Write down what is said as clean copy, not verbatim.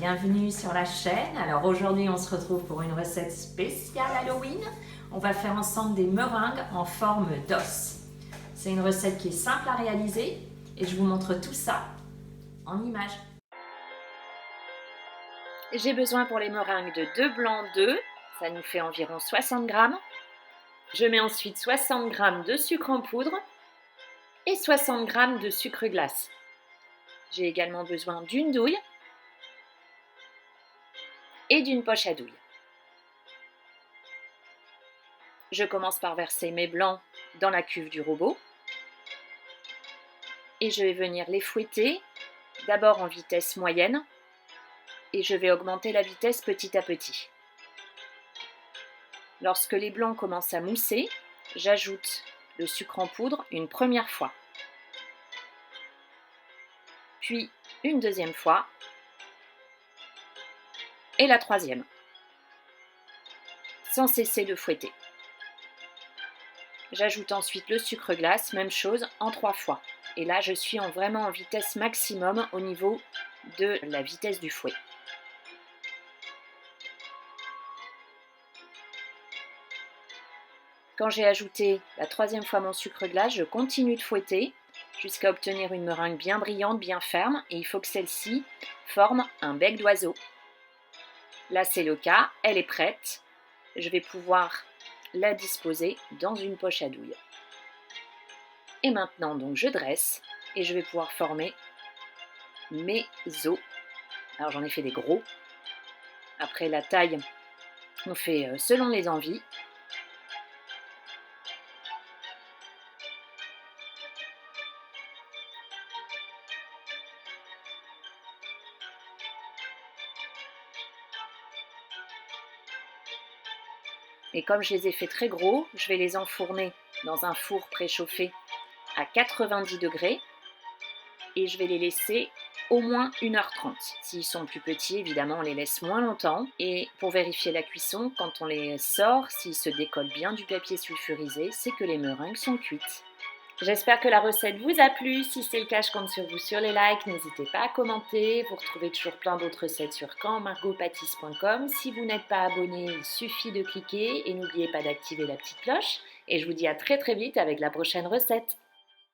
Bienvenue sur la chaîne. Alors aujourd'hui on se retrouve pour une recette spéciale Halloween. On va faire ensemble des meringues en forme d'os. C'est une recette qui est simple à réaliser et je vous montre tout ça en images. J'ai besoin pour les meringues de 2 blancs d'œufs, ça nous fait environ 60 grammes. Je mets ensuite 60 grammes de sucre en poudre et 60 grammes de sucre glace. J'ai également besoin d'une douille et d'une poche à douille. Je commence par verser mes blancs dans la cuve du robot et je vais venir les fouetter, d'abord en vitesse moyenne et je vais augmenter la vitesse petit à petit. Lorsque les blancs commencent à mousser, j'ajoute le sucre en poudre une première fois, puis une deuxième fois et la troisième, sans cesser de fouetter. J'ajoute ensuite le sucre glace, même chose, en 3 fois. Et là, je suis vraiment en vitesse maximum au niveau de la vitesse du fouet. Quand j'ai ajouté la troisième fois mon sucre glace, je continue de fouetter jusqu'à obtenir une meringue bien brillante, bien ferme. Et il faut que celle-ci forme un bec d'oiseau. Là, c'est le cas, elle est prête. Je vais pouvoir la disposer dans une poche à douille. Et maintenant, donc, je dresse et je vais pouvoir former mes os. Alors, j'en ai fait des gros. Après, la taille, on fait selon les envies. Et comme je les ai fait très gros, je vais les enfourner dans un four préchauffé à 90 degrés et je vais les laisser au moins 1h30. S'ils sont plus petits, évidemment, on les laisse moins longtemps. Et pour vérifier la cuisson, quand on les sort, s'ils se décollent bien du papier sulfurisé, c'est que les meringues sont cuites. J'espère que la recette vous a plu. Si c'est le cas, je compte sur vous sur les likes. N'hésitez pas à commenter. Vous retrouvez toujours plein d'autres recettes sur quandmargotpâtisse.com. Si vous n'êtes pas abonné, il suffit de cliquer et n'oubliez pas d'activer la petite cloche. Et je vous dis à très très vite avec la prochaine recette.